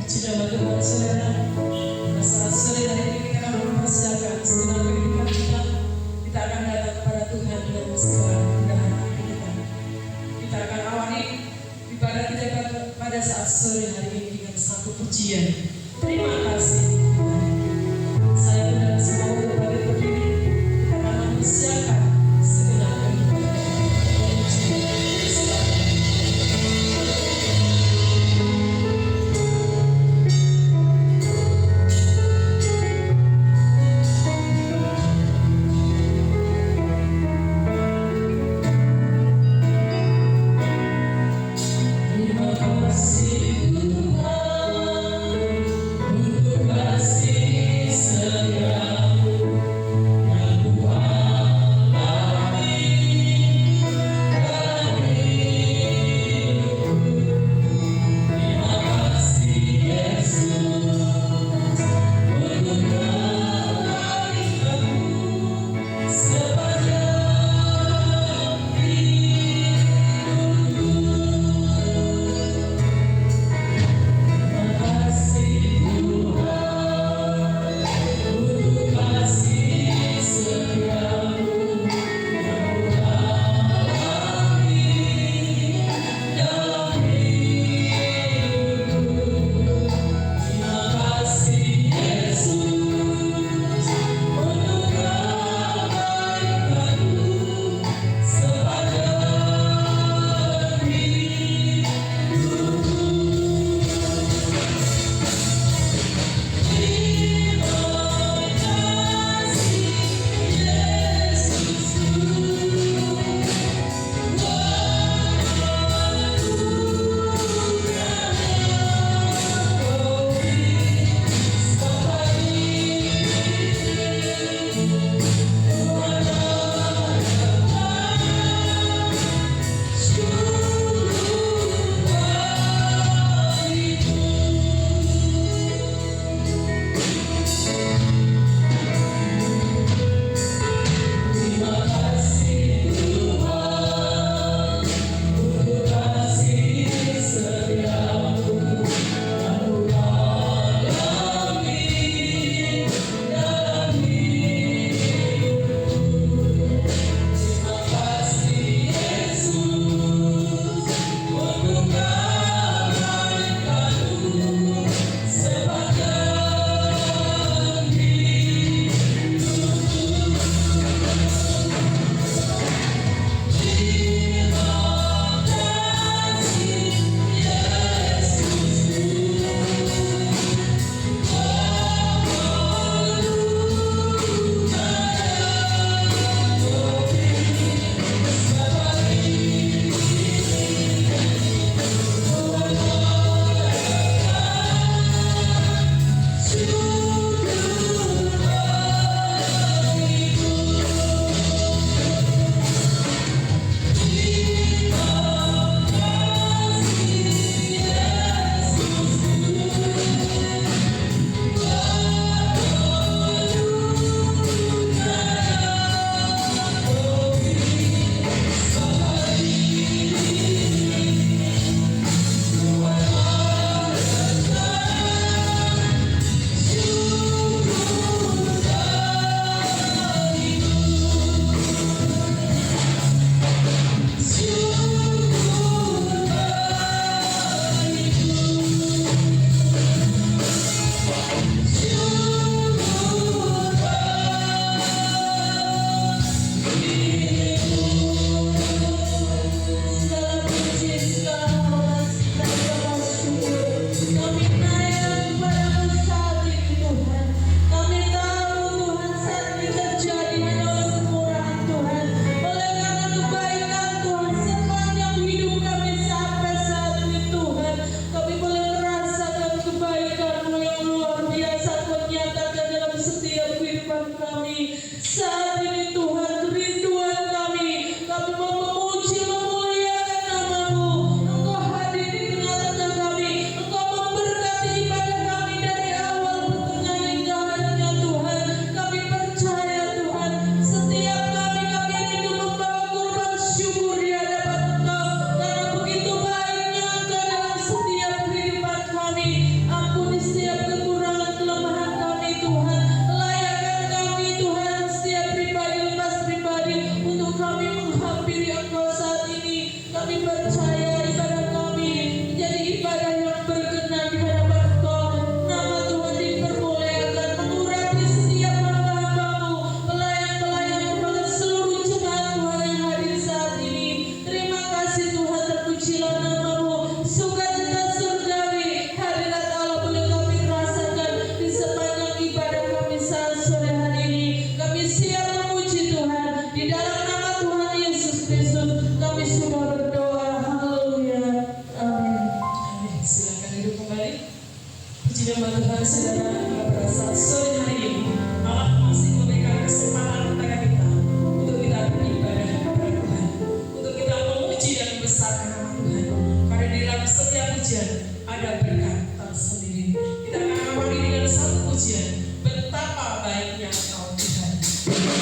Puji nama Tuhan saudara. Saat sore hari ini kita akan mempersiapkan segenap kehidupan kita. Kita akan datang kepada Tuhan dengan segala kerendahan hati kita. Kita akan awali ibadah kita pada saat sore hari ini dengan satu pujian. Terima kasih Tuhan. Saya undang semua untuk bangkit berdiri. Kita akan mempersiapkan segenap kehidupan kita. Puji Tuhan. Terima kasih Tuhan untuk kasih. kembali. Puji nama Tuhan, saudara, pada saat sore hari ini Allah masih memberikan kesempatan kepada kita untuk kita beribadah kepada Tuhan, untuk kita memuji dan membesarkan nama Tuhan. Karena di dalam setiap pujian ada berkat tersendiri. Kita akan awali dengan satu pujian, betapa baiknya Engkau Tuhan. Terima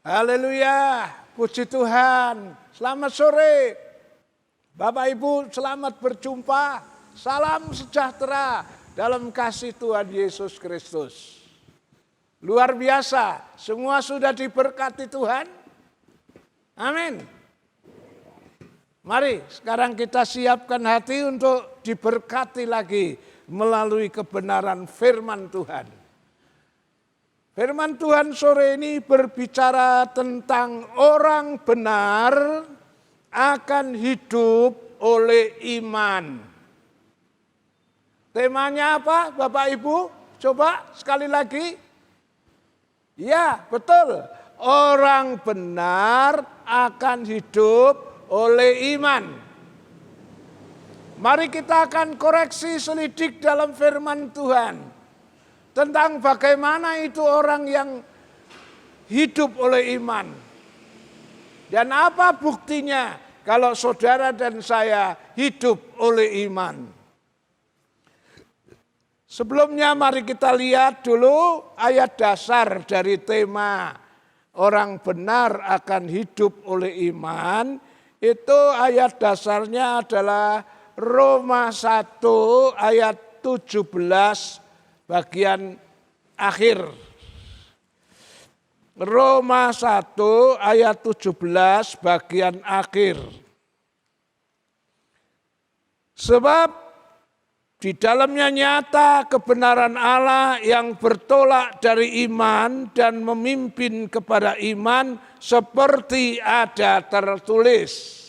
Haleluya, puji Tuhan. Selamat sore. Bapak Ibu, selamat berjumpa. Salam sejahtera dalam kasih Tuhan Yesus Kristus. Luar biasa, semua sudah diberkati Tuhan. Amin. Mari sekarang kita siapkan hati untuk diberkati lagi melalui kebenaran firman Tuhan. Firman Tuhan sore ini berbicara tentang orang benar akan hidup oleh iman. Temanya apa Bapak Ibu? Coba sekali lagi. Ya betul, orang benar akan hidup oleh iman. Mari kita akan koreksi selidik dalam firman Tuhan. Tentang bagaimana itu orang yang hidup oleh iman. Dan apa buktinya kalau saudara dan saya hidup oleh iman. Sebelumnya mari kita lihat dulu ayat dasar dari tema orang benar akan hidup oleh iman. Itu ayat dasarnya adalah Roma 1 ayat 17 bagian akhir. Roma 1 ayat 17 bagian akhir. Sebab di dalamnya nyata kebenaran Allah yang bertolak dari iman dan memimpin kepada iman seperti ada tertulis.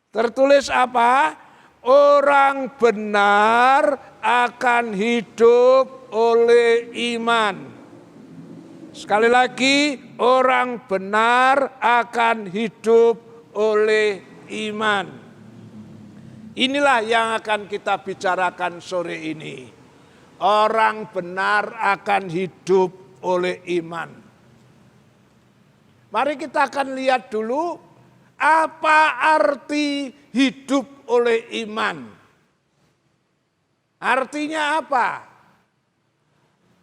Tertulis apa? Orang benar akan hidup oleh iman. Sekali lagi, orang benar akan hidup oleh iman. Inilah yang akan kita bicarakan sore ini. Orang benar akan hidup oleh iman. Mari kita akan lihat dulu apa arti hidup oleh iman. Artinya apa?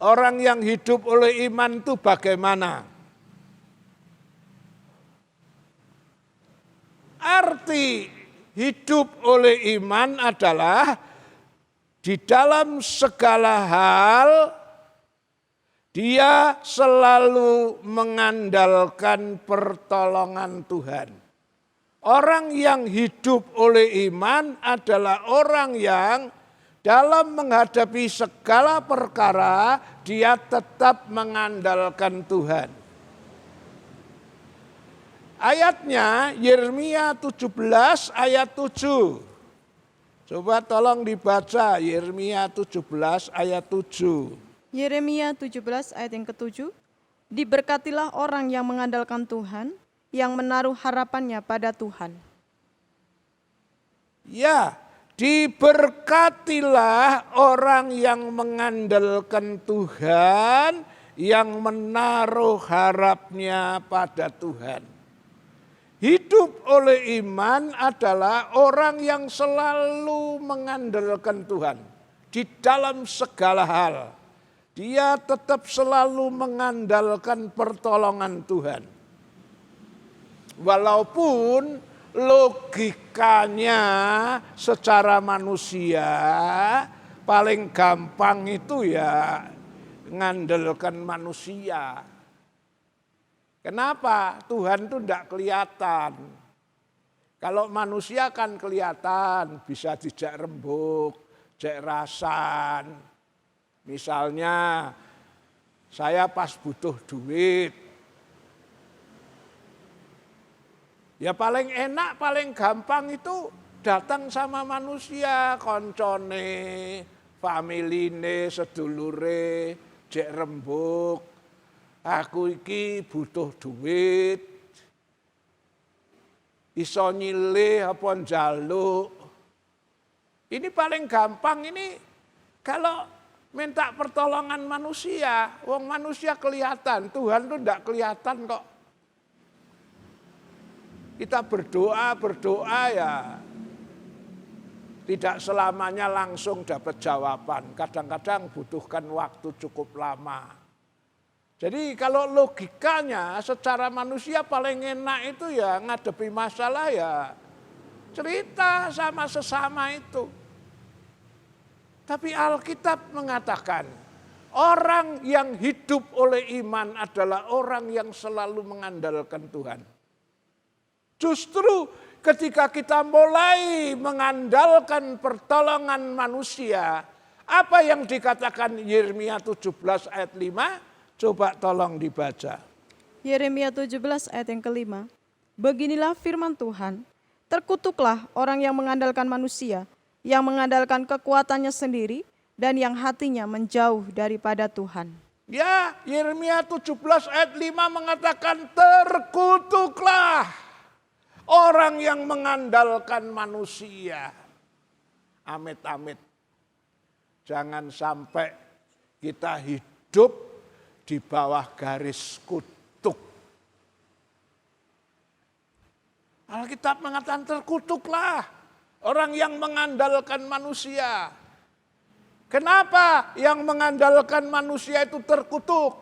Orang yang hidup oleh iman itu bagaimana? Arti hidup oleh iman adalah di dalam segala hal dia selalu mengandalkan pertolongan Tuhan. Orang yang hidup oleh iman adalah orang yang dalam menghadapi segala perkara dia tetap mengandalkan Tuhan. Ayatnya Yeremia 17 ayat 7. Coba tolong dibaca Yeremia 17 ayat 7. Yeremia 17 ayat yang ke-7. Diberkatilah orang yang mengandalkan Tuhan, yang menaruh harapannya pada Tuhan. Ya, diberkatilah orang yang mengandalkan Tuhan, yang menaruh harapnya pada Tuhan. Hidup oleh iman adalah orang yang selalu mengandalkan Tuhan di dalam segala hal. Dia tetap selalu mengandalkan pertolongan Tuhan. Walaupun logikanya secara manusia paling gampang itu ya ngandalkan manusia. Kenapa? Tuhan itu tidak kelihatan. Kalau manusia kan kelihatan, bisa dijak rembuk, jek rasan. Misalnya saya pas butuh duit, ya paling enak, paling gampang itu datang sama manusia, koncone, familine, sedulure, jek rembuk. Aku iki butuh duit, iso nyilih apa njaluk. Ini paling gampang ini kalau minta pertolongan manusia. Wong manusia kelihatan, Tuhan itu tidak kelihatan kok. Kita berdoa ya tidak selamanya langsung dapat jawaban. Kadang-kadang butuhkan waktu cukup lama. Jadi kalau logikanya secara manusia paling enak itu ya ngadepi masalah ya cerita sama sesama itu. Tapi Alkitab mengatakan orang yang hidup oleh iman adalah orang yang selalu mengandalkan Tuhan. Justru ketika kita mulai mengandalkan pertolongan manusia, apa yang dikatakan Yeremia 17 ayat 5? Coba tolong dibaca. Yeremia 17 ayat yang kelima. Beginilah firman Tuhan, terkutuklah orang yang mengandalkan manusia, yang mengandalkan kekuatannya sendiri, dan yang hatinya menjauh daripada Tuhan. Ya, Yeremia 17 ayat 5 mengatakan terkutuklah orang yang mengandalkan manusia. Amit-amit. Jangan sampai kita hidup di bawah garis kutuk. Alkitab mengatakan terkutuklah orang yang mengandalkan manusia. Kenapa yang mengandalkan manusia itu terkutuk?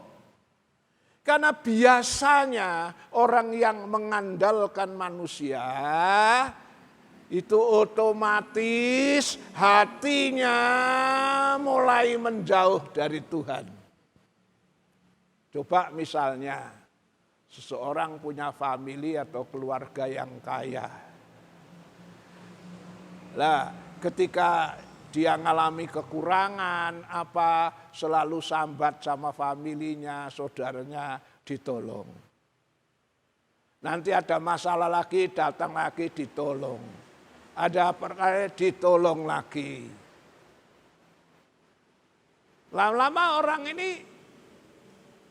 Karena biasanya orang yang mengandalkan manusia itu otomatis hatinya mulai menjauh dari Tuhan. Coba misalnya seseorang punya famili atau keluarga yang kaya. Lah, ketika dia ngalami kekurangan apa selalu sambat sama familinya, saudaranya ditolong. Nanti ada masalah lagi, datang lagi ditolong. Ada perkara ditolong lagi. Lama-lama orang ini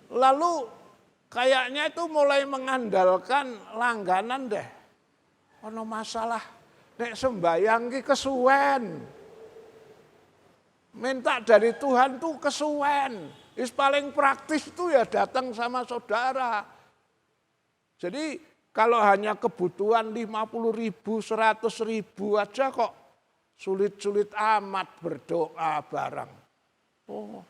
lalu kayaknya itu mulai mengandalkan langganan deh. Ono masalah, nek sembayang ki kesuwen. Minta dari Tuhan tuh kesuwen. Is paling praktis itu ya datang sama saudara. Jadi kalau hanya kebutuhan 50.000, 100.000 aja kok sulit-sulit amat berdoa bareng. Oh,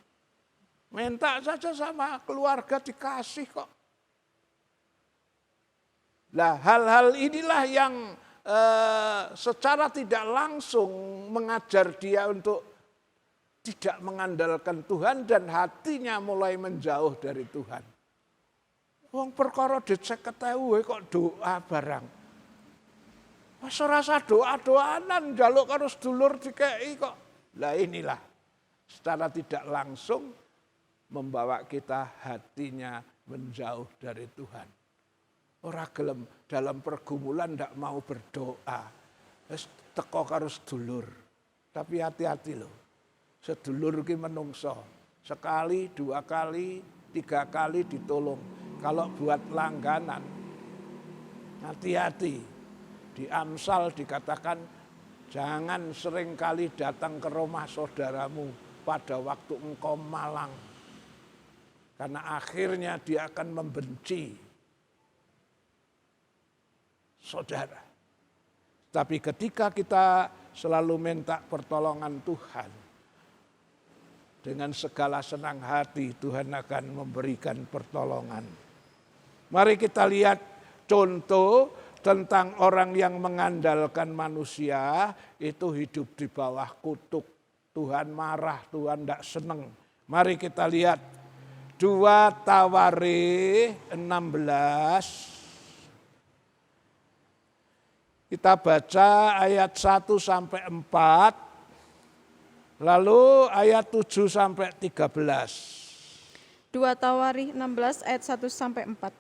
minta saja sama keluarga dikasih kok. Nah, hal-hal inilah yang secara tidak langsung mengajar dia untuk tidak mengandalkan Tuhan dan hatinya mulai menjauh dari Tuhan. Wong perkara dicek ketahui kok doa barang. Masa rasa doa-doanan njaluk karo sedulur dikei kok. Lah inilah secara tidak langsung membawa kita hatinya menjauh dari Tuhan. Ora gelem dalam pergumulan ndak mau berdoa. Wis teko karo sedulur. Tapi hati-hati loh. Sedulur ki menungso. Sekali, 2 kali, 3 kali ditolong. Kalau buat langganan, hati-hati. Di Amsal dikatakan jangan sering kali datang ke rumah saudaramu pada waktu engkau malang. Karena akhirnya dia akan membenci saudara. Tapi ketika kita selalu minta pertolongan Tuhan, dengan segala senang hati Tuhan akan memberikan pertolongan. Mari kita lihat contoh tentang orang yang mengandalkan manusia itu hidup di bawah kutuk. Tuhan marah, Tuhan tidak senang. Mari kita lihat 2 Tawarikh 16. Kita baca ayat 1 sampai 4. Lalu ayat 7 sampai 13. 2 Tawarikh 16 ayat 1 sampai 4.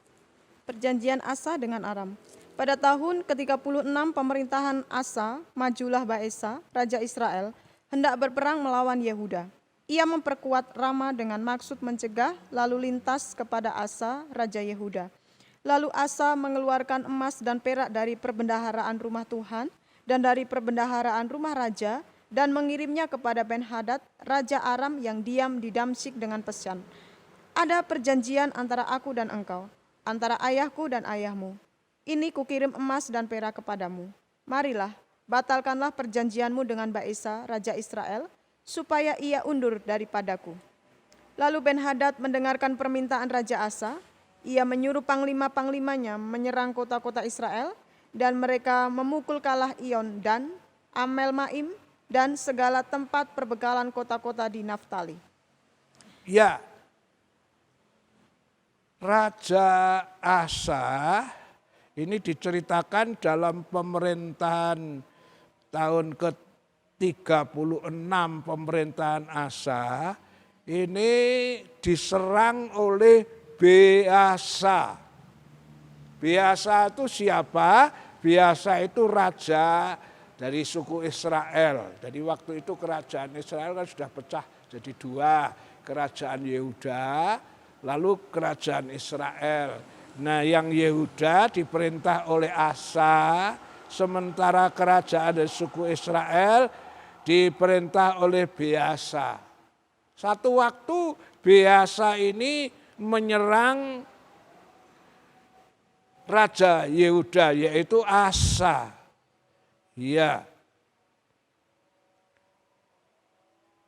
Perjanjian Asa dengan Aram. Pada tahun ke-36 pemerintahan Asa, majulah Baesa, raja Israel, hendak berperang melawan Yehuda. Ia memperkuat Rama dengan maksud mencegah lalu lintas kepada Asa, raja Yehuda. Lalu Asa mengeluarkan emas dan perak dari perbendaharaan rumah Tuhan dan dari perbendaharaan rumah raja dan mengirimnya kepada Ben-Hadad, raja Aram yang diam di Damsyik dengan pesan. Ada perjanjian antara aku dan engkau, antara ayahku dan ayahmu. Ini kukirim emas dan perak kepadamu. Marilah, batalkanlah perjanjianmu dengan Baesa, raja Israel, supaya ia undur daripadaku. Lalu Ben-Hadad mendengarkan permintaan Raja Asa. Ia menyuruh panglima-panglimanya menyerang kota-kota Israel, dan mereka memukul kalah Iyon dan Amel-Maim dan segala tempat perbekalan kota-kota di Naftali. Ya, Raja Asa ini diceritakan dalam pemerintahan tahun ke-36 pemerintahan Asa, ini diserang oleh Beasa. Beasa itu siapa? Beasa itu raja dari suku Israel. Jadi waktu itu kerajaan Israel kan sudah pecah jadi dua. Kerajaan Yehuda, lalu kerajaan Israel. Nah, yang Yehuda diperintah oleh Asa, sementara kerajaan dari suku Israel diperintah oleh Beasa. Satu waktu Beasa ini menyerang Raja Yehuda, yaitu Asa. Ya.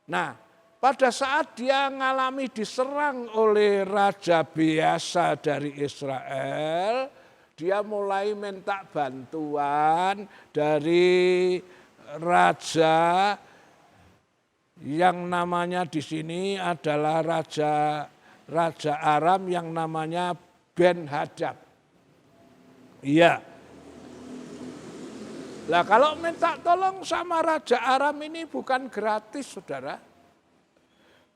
Nah, pada saat dia mengalami diserang oleh Raja Beasa dari Israel, dia mulai minta bantuan dari raja yang namanya di sini adalah Raja Aram yang namanya Ben-Hadad. Iya. Lah kalau minta tolong sama Raja Aram ini bukan gratis, saudara.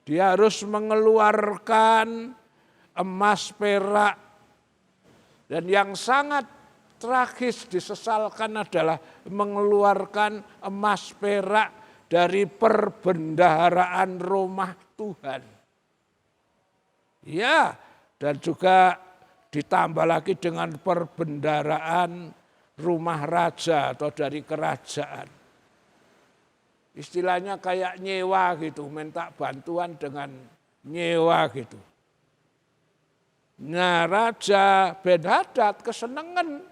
Dia harus mengeluarkan emas, perak. Dan yang sangat tragis disesalkan adalah mengeluarkan emas, perak dari perbendaharaan rumah Tuhan. Ya, dan juga ditambah lagi dengan perbendaharaan rumah raja atau dari kerajaan. Istilahnya kayak nyewa gitu, minta bantuan dengan nyewa gitu. Nah, Raja Ben-Hadad kesenengan,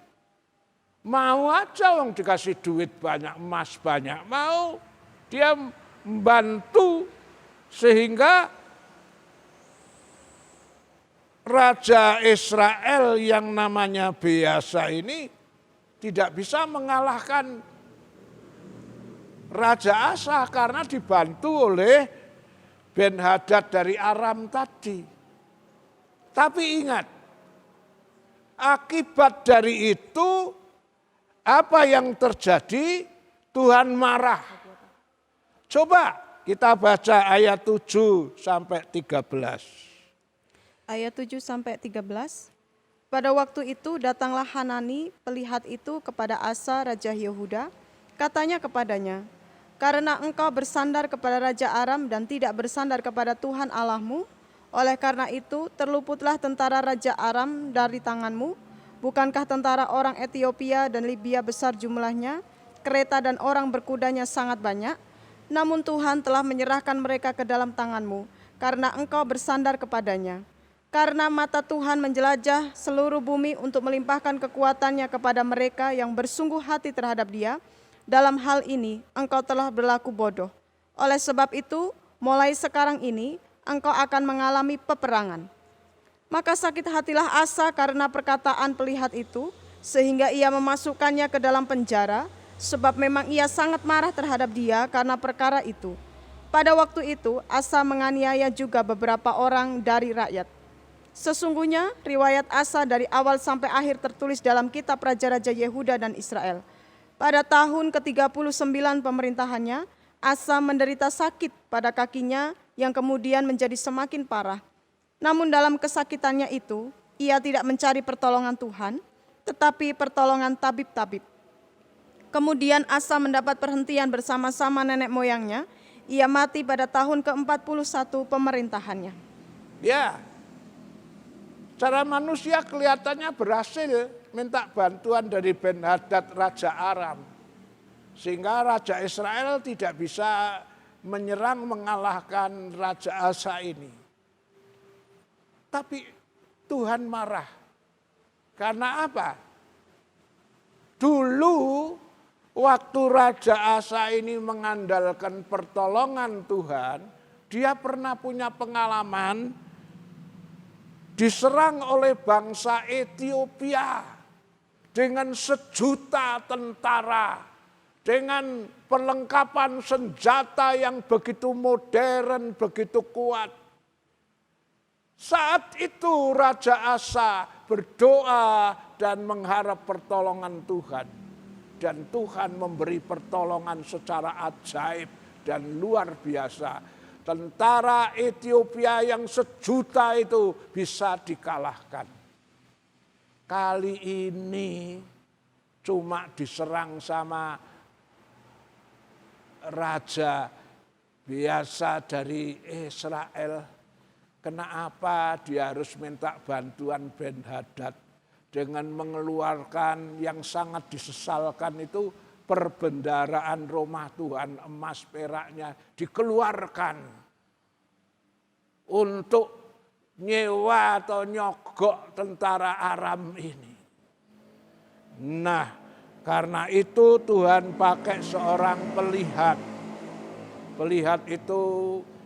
mau aja orang dikasih duit banyak, emas banyak, mau dia membantu sehingga Raja Israel yang namanya Beasa ini tidak bisa mengalahkan Raja Asa karena dibantu oleh Ben-Hadad dari Aram tadi. Tapi ingat, akibat dari itu apa yang terjadi? Tuhan marah. Coba kita baca ayat 7 sampai 13. Ayat 7 sampai 13. Pada waktu itu datanglah Hanani, pelihat itu kepada Asa Raja Yehuda, katanya kepadanya, karena engkau bersandar kepada Raja Aram dan tidak bersandar kepada Tuhan Allahmu, oleh karena itu terluputlah tentara Raja Aram dari tanganmu. Bukankah tentara orang Etiopia dan Libya besar jumlahnya, kereta dan orang berkudanya sangat banyak? Namun Tuhan telah menyerahkan mereka ke dalam tanganmu, karena engkau bersandar kepadanya. Karena mata Tuhan menjelajah seluruh bumi untuk melimpahkan kekuatannya kepada mereka yang bersungguh hati terhadap Dia, dalam hal ini engkau telah berlaku bodoh. Oleh sebab itu, mulai sekarang ini engkau akan mengalami peperangan. Maka sakit hatilah Asa karena perkataan pelihat itu, sehingga ia memasukkannya ke dalam penjara, sebab memang ia sangat marah terhadap dia karena perkara itu. Pada waktu itu, Asa menganiaya juga beberapa orang dari rakyat. Sesungguhnya riwayat Asa dari awal sampai akhir tertulis dalam kitab Raja-Raja Yehuda dan Israel. Pada tahun ke-39 pemerintahannya, Asa menderita sakit pada kakinya yang kemudian menjadi semakin parah. Namun dalam kesakitannya itu, ia tidak mencari pertolongan Tuhan, tetapi pertolongan tabib-tabib. Kemudian Asa mendapat perhentian bersama-sama nenek moyangnya. Ia mati pada tahun ke-41 pemerintahannya. Ya, secara manusia kelihatannya berhasil minta bantuan dari Ben-Hadad Raja Aram. Sehingga Raja Israel tidak bisa menyerang mengalahkan Raja Asa ini. Tapi Tuhan marah. Karena apa? Dulu waktu Raja Asa ini mengandalkan pertolongan Tuhan, Dia pernah punya pengalaman diserang oleh bangsa Ethiopia dengan 1.000.000 tentara, dengan perlengkapan senjata yang begitu modern, begitu kuat. Saat itu Raja Asa berdoa dan mengharap pertolongan Tuhan. Dan Tuhan memberi pertolongan secara ajaib dan luar biasa. Tentara Ethiopia yang 1.000.000 itu bisa dikalahkan. Kali ini cuma diserang sama raja biasa dari Israel. Kenapa dia harus minta bantuan Ben-Hadad dengan mengeluarkan yang sangat disesalkan itu perbendaharaan rumah Tuhan, emas peraknya dikeluarkan untuk nyewa atau nyogok tentara Aram ini. Nah, karena itu Tuhan pakai seorang pelihat. Pelihat itu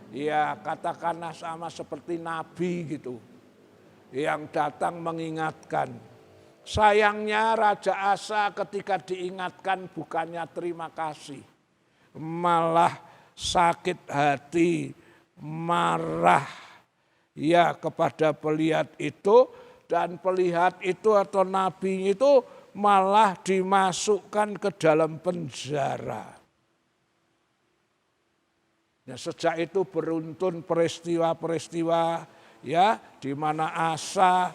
ya katakanlah sama seperti nabi gitu, yang datang mengingatkan. Sayangnya Raja Asa ketika diingatkan bukannya terima kasih, malah sakit hati, marah ya kepada pelihat itu, dan pelihat itu atau nabi itu malah dimasukkan ke dalam penjara. Nah, sejak itu beruntun peristiwa-peristiwa ya di mana Asa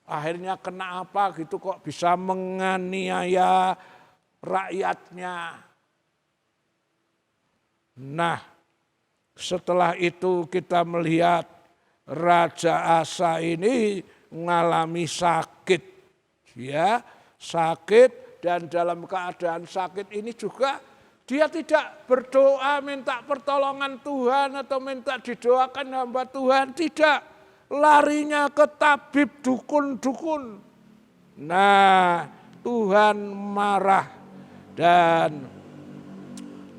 akhirnya kena apa gitu kok bisa menganiaya rakyatnya. Nah, setelah itu kita melihat Raja Asa ini mengalami sakit, ya sakit, dan dalam keadaan sakit ini juga dia tidak berdoa minta pertolongan Tuhan atau minta didoakan hamba Tuhan, tidak. Larinya ke tabib dukun-dukun. Nah, Tuhan marah dan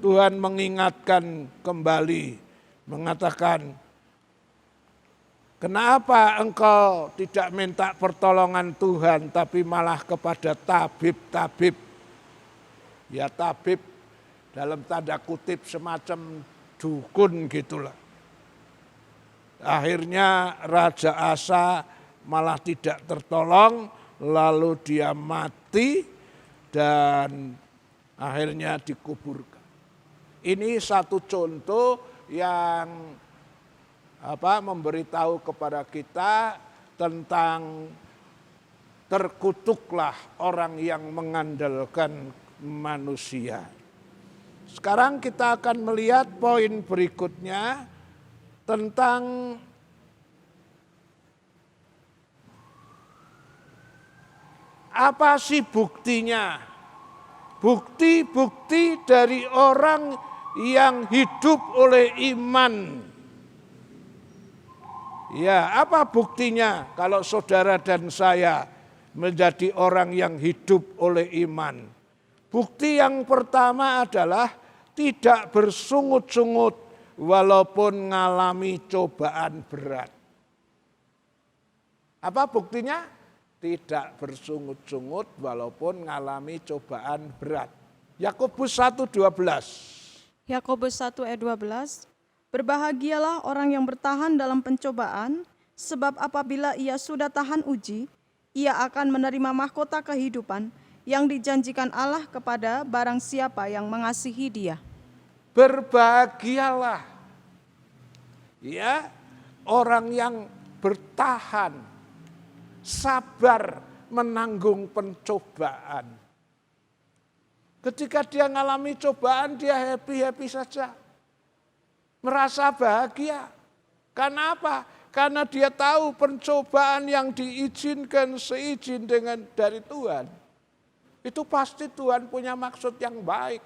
Tuhan mengingatkan kembali, mengatakan, kenapa engkau tidak minta pertolongan Tuhan tapi malah kepada tabib-tabib? Ya tabib dalam tanda kutip semacam dukun gitulah. Akhirnya Raja Asa malah tidak tertolong, lalu dia mati dan akhirnya dikuburkan. Ini satu contoh yang memberitahu kepada kita tentang terkutuklah orang yang mengandalkan manusia. Sekarang kita akan melihat poin berikutnya tentang apa sih buktinya? Bukti-bukti dari orang yang hidup oleh iman. Ya, apa buktinya kalau saudara dan saya menjadi orang yang hidup oleh iman? Bukti yang pertama adalah tidak bersungut-sungut walaupun ngalami cobaan berat. Apa buktinya? Tidak bersungut-sungut walaupun ngalami cobaan berat. Yakobus 1:12. Yakobus 1 ayat 12. Berbahagialah orang yang bertahan dalam pencobaan, sebab apabila ia sudah tahan uji, ia akan menerima mahkota kehidupan yang dijanjikan Allah kepada barang siapa yang mengasihi Dia. Berbahagialah ya orang yang bertahan, sabar menanggung pencobaan. Ketika dia mengalami cobaan, dia happy-happy saja. Merasa bahagia. Karena apa? Karena dia tahu pencobaan yang diizinkan seizin dari Tuhan. Itu pasti Tuhan punya maksud yang baik.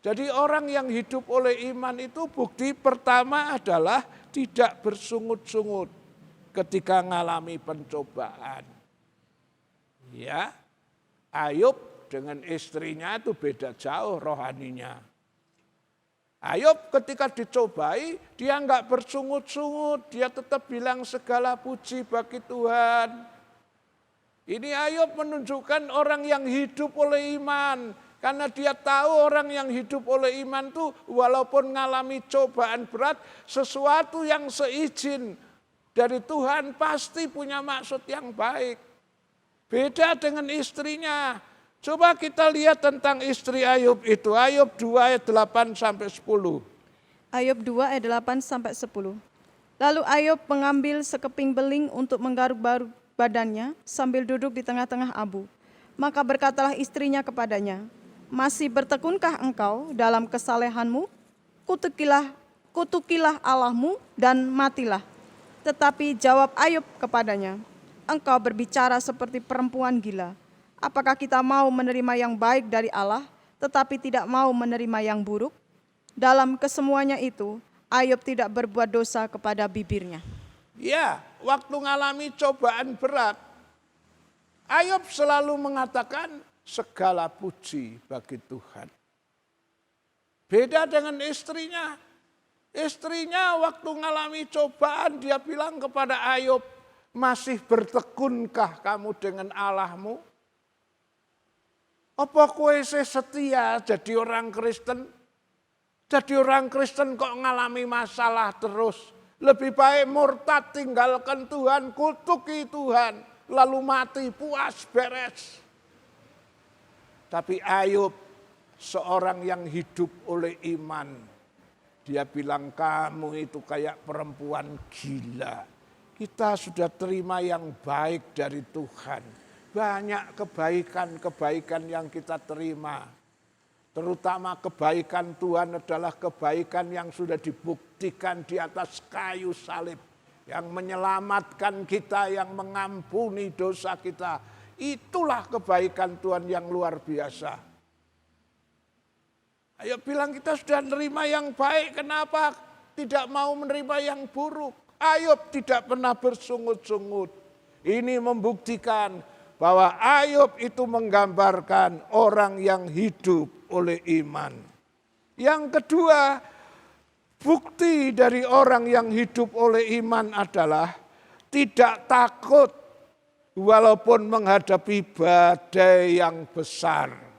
Jadi orang yang hidup oleh iman itu bukti pertama adalah tidak bersungut-sungut ketika mengalami pencobaan. Ya, Ayub dengan istrinya itu beda jauh rohaninya. Ayub ketika dicobai, dia enggak bersungut-sungut, dia tetap bilang segala puji bagi Tuhan. Ini Ayub menunjukkan orang yang hidup oleh iman. Karena dia tahu orang yang hidup oleh iman itu walaupun mengalami cobaan berat, sesuatu yang seizin dari Tuhan pasti punya maksud yang baik. Beda dengan istrinya. Coba kita lihat tentang istri Ayub itu. Ayub 2 ayat 8 sampai 10. Ayub 2 ayat 8 sampai 10. Lalu Ayub mengambil sekeping beling untuk menggaruk-garuk badannya sambil duduk di tengah-tengah abu. Maka berkatalah istrinya kepadanya, "Masih bertekunkah engkau dalam kesalehanmu? Kutukilah Allahmu dan matilah." Tetapi jawab Ayub kepadanya, "Engkau berbicara seperti perempuan gila. Apakah kita mau menerima yang baik dari Allah, tetapi tidak mau menerima yang buruk?" Dalam kesemuanya itu, Ayub tidak berbuat dosa kepada bibirnya. Ya, waktu mengalami cobaan berat, Ayub selalu mengatakan segala puji bagi Tuhan. Beda dengan istrinya. Istrinya waktu mengalami cobaan, dia bilang kepada Ayub, "Masih bertekunkah kamu dengan Allahmu? Apa kowe setia jadi orang Kristen? Jadi orang Kristen kok ngalami masalah terus? Lebih baik murtad, tinggalkan Tuhan, kutuki Tuhan, lalu mati, puas, beres." Tapi Ayub seorang yang hidup oleh iman. Dia bilang, "Kamu itu kayak perempuan gila. Kita sudah terima yang baik dari Tuhan. Banyak kebaikan-kebaikan yang kita terima. Terutama kebaikan Tuhan adalah kebaikan yang sudah dibuktikan di atas kayu salib. Yang menyelamatkan kita, yang mengampuni dosa kita. Itulah kebaikan Tuhan yang luar biasa." Ayo bilang kita sudah menerima yang baik, kenapa tidak mau menerima yang buruk? Ayub tidak pernah bersungut-sungut. Ini membuktikan bahwa Ayub itu menggambarkan orang yang hidup oleh iman. Yang kedua, bukti dari orang yang hidup oleh iman adalah tidak takut walaupun menghadapi badai yang besar.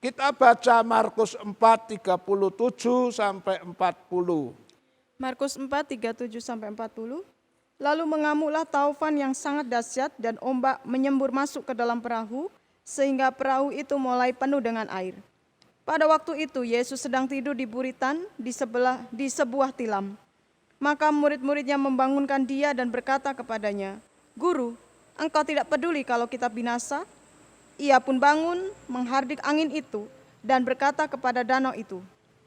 Kita baca Markus 4, 37 sampai 40. Markus 4, 37 sampai 40. Lalu mengamuklah taufan yang sangat dahsyat dan ombak menyembur masuk ke dalam perahu sehingga perahu itu mulai penuh dengan air. Pada waktu itu Yesus sedang tidur di buritan di sebuah tilam. Maka murid-muridnya membangunkan dia dan berkata kepadanya, "Guru, engkau tidak peduli kalau kita binasa?" Ia pun bangun, menghardik angin itu dan berkata kepada danau itu,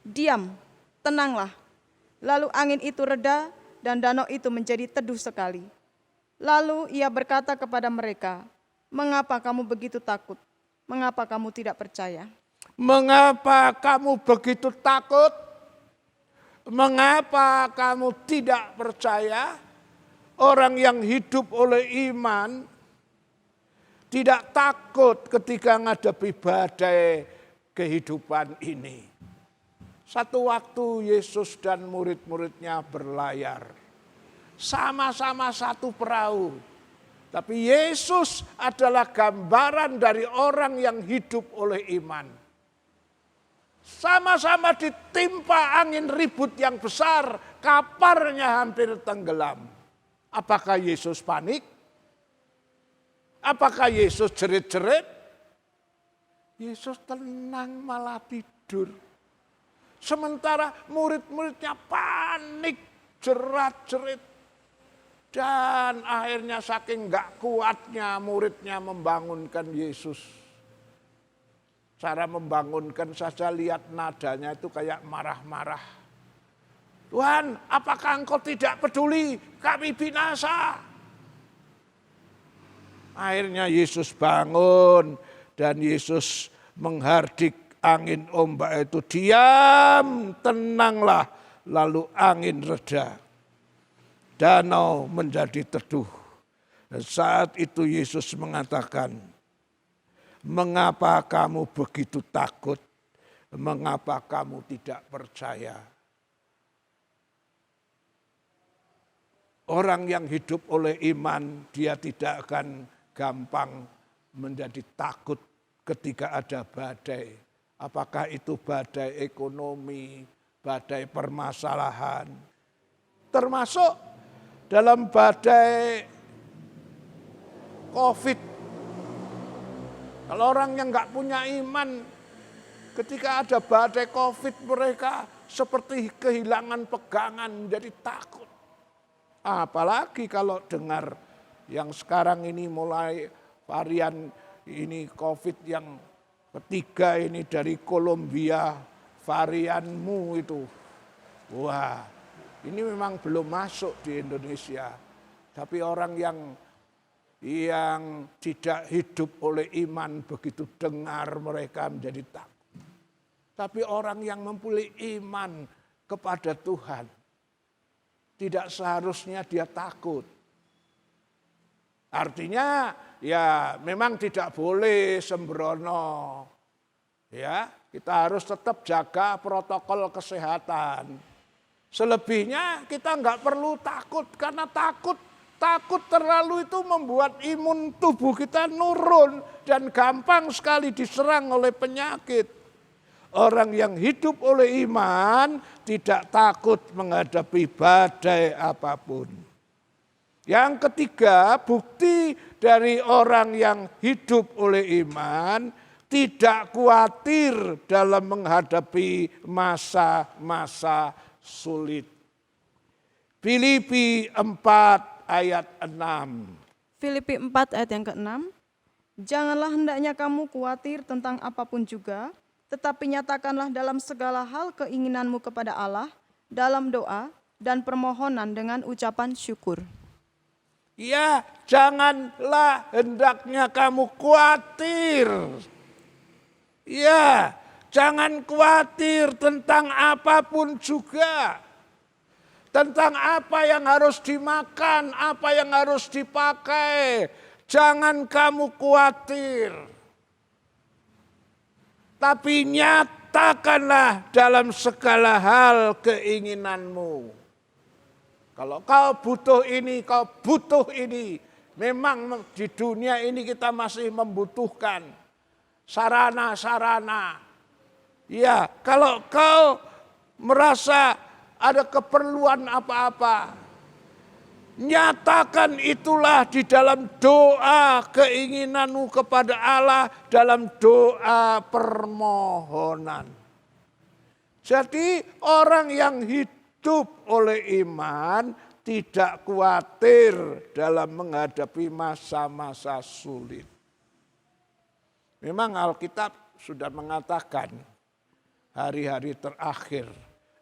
"Diam, tenanglah." Lalu angin itu reda dan danau itu menjadi teduh sekali. Lalu ia berkata kepada mereka, "Mengapa kamu begitu takut? Mengapa kamu tidak percaya?" Mengapa kamu begitu takut? Mengapa kamu tidak percaya? Orang yang hidup oleh iman tidak takut ketika menghadapi badai kehidupan ini. Satu waktu Yesus dan murid-muridnya berlayar. Sama-sama satu perahu. Tapi Yesus adalah gambaran dari orang yang hidup oleh iman. Sama-sama ditimpa angin ribut yang besar, kapalnya hampir tenggelam. Apakah Yesus panik? Apakah Yesus jerit-jerit? Yesus tenang malah tidur. Sementara murid-muridnya panik, jerat-jerit. Dan akhirnya saking gak kuatnya muridnya membangunkan Yesus. Cara membangunkan saja lihat nadanya itu kayak marah-marah. "Tuhan, apakah engkau tidak peduli kami binasa?" Akhirnya Yesus bangun dan Yesus menghardik angin ombak itu, "Diam, tenanglah." Lalu angin reda. Danau menjadi teduh. Dan saat itu Yesus mengatakan, "Mengapa kamu begitu takut? Mengapa kamu tidak percaya? Orang yang hidup oleh iman, dia tidak akan gampang menjadi takut ketika ada badai. Apakah itu badai ekonomi, badai permasalahan. Termasuk dalam badai COVID. Kalau orang yang nggak punya iman, ketika ada badai COVID mereka seperti kehilangan pegangan, menjadi takut. Apalagi kalau dengar yang sekarang ini mulai varian ini COVID yang ketiga ini dari Kolombia, varianmu itu. Wah, ini memang belum masuk di Indonesia. Tapi orang yang tidak hidup oleh iman begitu dengar mereka menjadi takut. Tapi orang yang mempunyai iman kepada Tuhan, tidak seharusnya dia takut. Artinya ya memang tidak boleh sembrono. Ya, kita harus tetap jaga protokol kesehatan. Selebihnya kita nggak perlu takut, karena takut terlalu itu membuat imun tubuh kita nurun dan gampang sekali diserang oleh penyakit. Orang yang hidup oleh iman tidak takut menghadapi badai apapun. Yang ketiga, bukti dari orang yang hidup oleh iman tidak khawatir dalam menghadapi masa-masa sulit. Filipi 4 ayat 6. Filipi 4 ayat yang ke-6. Janganlah hendaknya kamu khawatir tentang apapun juga, tetapi nyatakanlah dalam segala hal keinginanmu kepada Allah dalam doa dan permohonan dengan ucapan syukur. Ya, janganlah hendaknya kamu khawatir. Ya, jangan khawatir tentang apapun juga. Tentang apa yang harus dimakan, apa yang harus dipakai. Jangan kamu khawatir. Tapi nyatakanlah dalam segala hal keinginanmu. Kalau kau butuh ini, kau butuh ini. Memang di dunia ini kita masih membutuhkan sarana-sarana. Ya, kalau kau merasa ada keperluan apa-apa, nyatakan itulah di dalam doa keinginanmu kepada Allah, dalam doa permohonan. Jadi orang yang hidup oleh iman tidak khawatir dalam menghadapi masa-masa sulit. Memang Alkitab sudah mengatakan hari-hari terakhir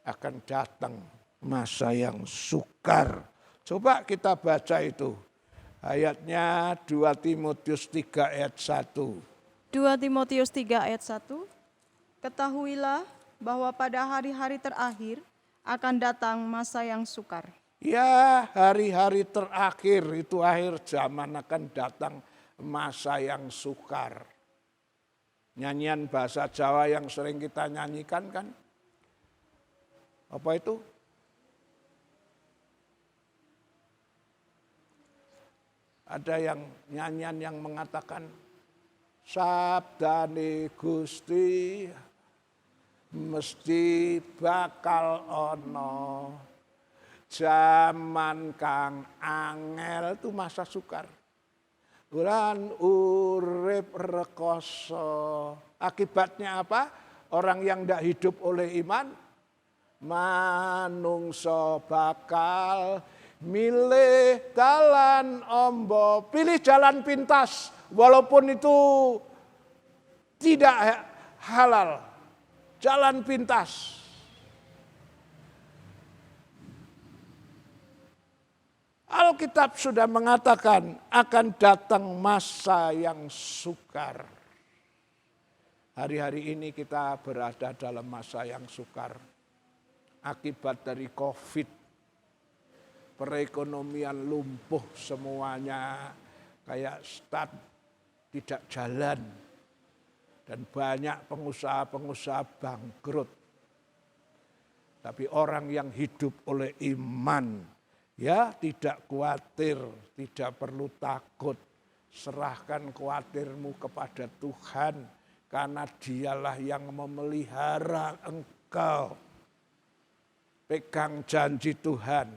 akan datang masa yang sukar. Coba kita baca itu. Ayatnya 2 Timotius 3 ayat 1. 2 Timotius 3 ayat 1. Ketahuilah bahwa pada hari-hari terakhir akan datang masa yang sukar. Ya, hari-hari terakhir itu akhir zaman akan datang masa yang sukar. Nyanyian bahasa Jawa yang sering kita nyanyikan kan? Apa itu? Ada yang nyanyian yang mengatakan, sabdane Gusti mesti bakal ono zaman kang angel, itu masa sukar. Bulan urip rekoso. Akibatnya apa? Orang yang tidak hidup oleh iman, manungso bakal milih jalan ombo, pilih jalan pintas, walaupun itu tidak halal, jalan pintas. Alkitab sudah mengatakan akan datang masa yang sukar. Hari-hari ini kita berada dalam masa yang sukar. Akibat dari COVID, perekonomian lumpuh semuanya, kayak start tidak jalan. Dan banyak pengusaha-pengusaha bangkrut. Tapi orang yang hidup oleh iman, ya tidak khawatir, tidak perlu takut. Serahkan khawatirmu kepada Tuhan, karena Dialah yang memelihara engkau. Pegang janji Tuhan.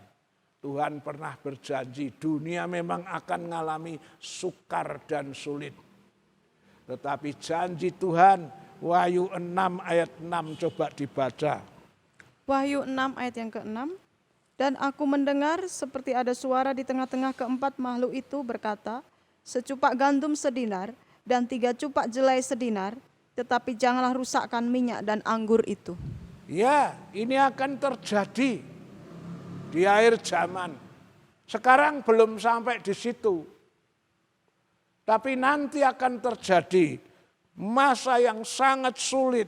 Tuhan pernah berjanji, dunia memang akan mengalami sukar dan sulit. Tetapi janji Tuhan, Wahyu 6 ayat 6 coba dibaca. Wahyu 6 ayat yang ke-6. Dan aku mendengar seperti ada suara di tengah-tengah keempat makhluk itu berkata, secupak gandum sedinar dan 3 cupak jelai sedinar, tetapi janganlah rusakkan minyak dan anggur itu. Ya, ini akan terjadi di akhir zaman. Sekarang belum sampai di situ. Tapi nanti akan terjadi masa yang sangat sulit.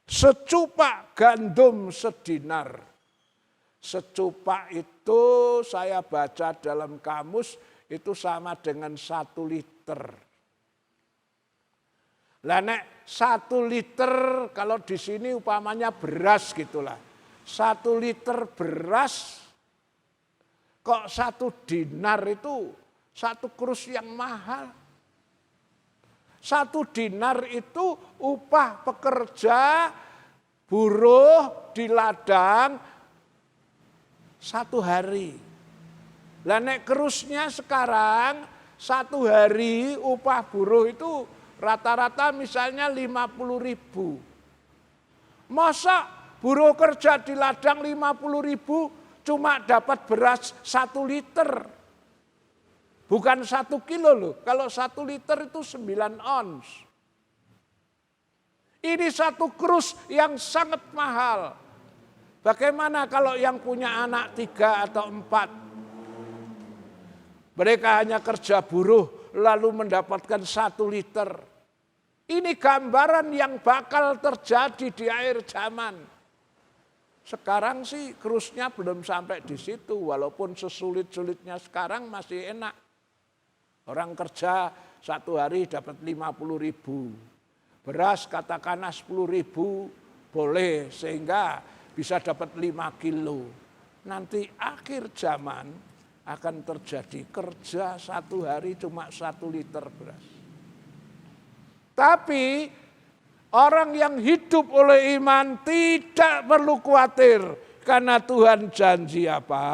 Secupak gandum sedinar. Secupak itu saya baca dalam kamus itu sama dengan 1 liter. Lah nek 1 liter kalau di sini umpamanya beras gitulah. 1 liter beras kok 1 dinar itu 1 krus yang mahal. 1 dinar itu upah pekerja buruh di ladang 1 hari. Lah nek krusnya sekarang 1 hari upah buruh itu rata-rata misalnya 50.000. Masa buruh kerja di ladang 50.000 cuma dapat beras 1 liter. Bukan 1 kilo loh. Kalau 1 liter itu 9 ons. Ini 1 krus yang sangat mahal. Bagaimana kalau yang punya anak 3 atau 4? Mereka hanya kerja buruh lalu mendapatkan 1 liter. Ini gambaran yang bakal terjadi di akhir zaman. Sekarang sih krusnya belum sampai di situ, walaupun sesulit-sulitnya sekarang masih enak. Orang kerja 1 hari dapat 50.000. Beras katakanlah 10.000 boleh sehingga bisa dapat 5 kilo. Nanti akhir zaman akan terjadi kerja 1 hari cuma 1 liter beras. Tapi orang yang hidup oleh iman tidak perlu khawatir. Karena Tuhan janji apa?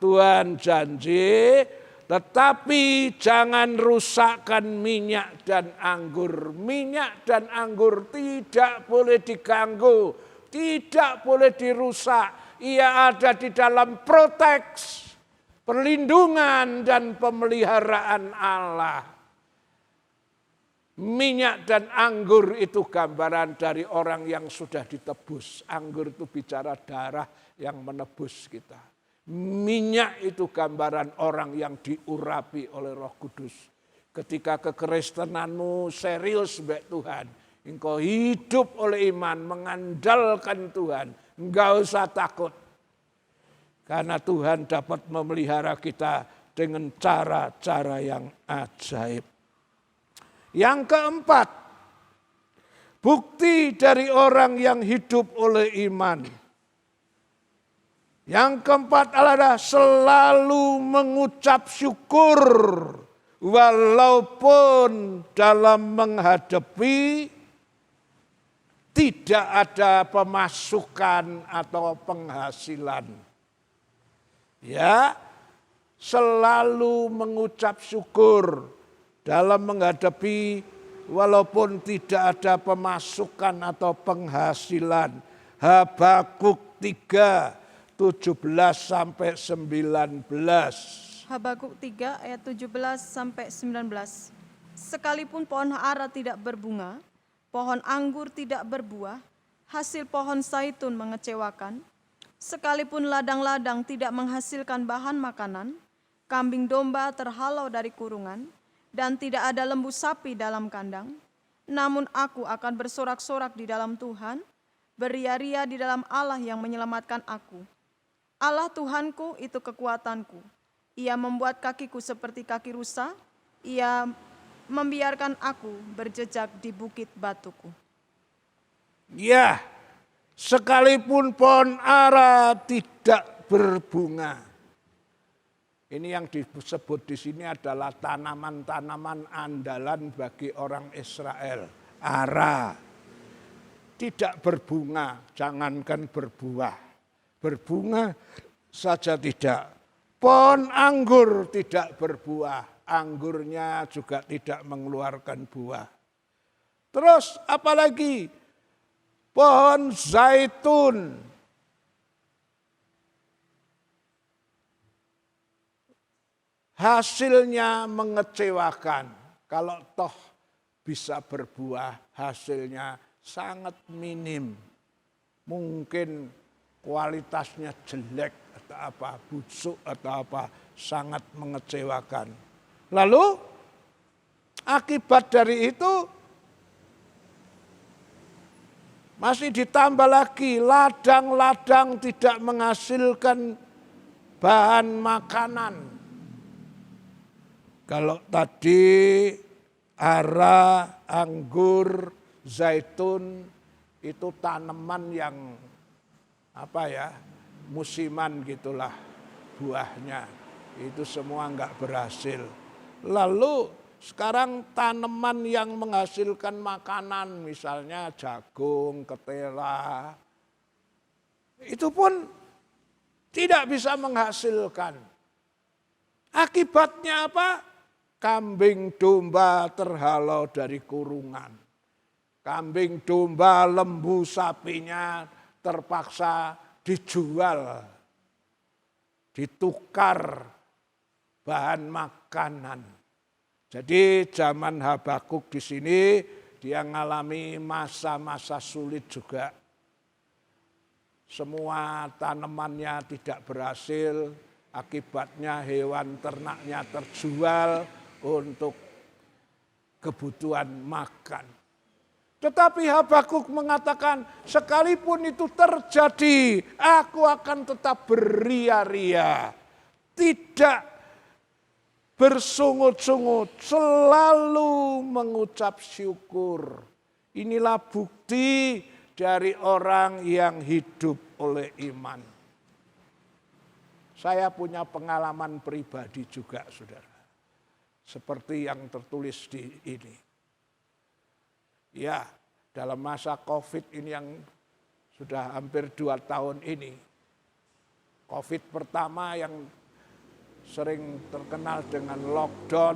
Tuhan janji, tetapi jangan rusakkan minyak dan anggur. Minyak dan anggur tidak boleh diganggu, tidak boleh dirusak. Ia ada di dalam proteks, perlindungan dan pemeliharaan Allah. Minyak dan anggur itu gambaran dari orang yang sudah ditebus. Anggur itu bicara darah yang menebus kita. Minyak itu gambaran orang yang diurapi oleh Roh Kudus. Ketika kekristenanmu serius baik Tuhan, engkau hidup oleh iman, mengandalkan Tuhan, enggak usah takut. Karena Tuhan dapat memelihara kita dengan cara-cara yang ajaib. Yang keempat, bukti dari orang yang hidup oleh iman. Yang keempat adalah selalu mengucap syukur walaupun dalam menghadapi tidak ada pemasukan atau penghasilan. Ya, selalu mengucap syukur dalam menghadapi walaupun tidak ada pemasukan atau penghasilan. Habakuk 3 17 sampai 19. Habakuk 3 ayat 17 sampai 19. Sekalipun pohon ara tidak berbunga, pohon anggur tidak berbuah, hasil pohon zaitun mengecewakan, sekalipun ladang-ladang tidak menghasilkan bahan makanan, kambing domba terhalau dari kurungan, dan tidak ada lembu sapi dalam kandang, namun aku akan bersorak-sorak di dalam Tuhan, beria-ria di dalam Allah yang menyelamatkan aku. Allah Tuhanku itu kekuatanku. Ia membuat kakiku seperti kaki rusa, ia membiarkan aku berjejak di bukit batuku. Ya, sekalipun pohon ara tidak berbunga. Ini yang disebut di sini adalah tanaman-tanaman andalan bagi orang Israel. Ara tidak berbunga, jangankan berbuah. Berbunga saja tidak. Pohon anggur tidak berbuah, anggurnya juga tidak mengeluarkan buah. Terus apalagi? Pohon zaitun hasilnya mengecewakan. Kalau toh bisa berbuah, hasilnya sangat minim. Mungkin kualitasnya jelek atau apa, busuk atau apa, sangat mengecewakan. Lalu akibat dari itu masih ditambah lagi, ladang-ladang tidak menghasilkan bahan makanan. Kalau tadi ara, anggur, zaitun itu tanaman yang musiman gitulah buahnya. Itu semua enggak berhasil. Lalu sekarang tanaman yang menghasilkan makanan, misalnya jagung, ketela, itu pun tidak bisa menghasilkan. Akibatnya apa? Kambing domba terhalau dari kurungan. Kambing domba, lembu, sapinya terpaksa dijual, ditukar bahan makanan. Jadi zaman Habakuk di sini dia mengalami masa-masa sulit juga. Semua tanamannya tidak berhasil, akibatnya hewan ternaknya terjual untuk kebutuhan makan. Tetapi Habakuk mengatakan, sekalipun itu terjadi, aku akan tetap beria-ria. Tidak bersungut-sungut, selalu mengucap syukur. Inilah bukti dari orang yang hidup oleh iman. Saya punya pengalaman pribadi juga, saudara. Seperti yang tertulis di ini. Ya, dalam masa COVID ini yang sudah hampir 2 tahun ini. COVID pertama yang sering terkenal dengan lockdown,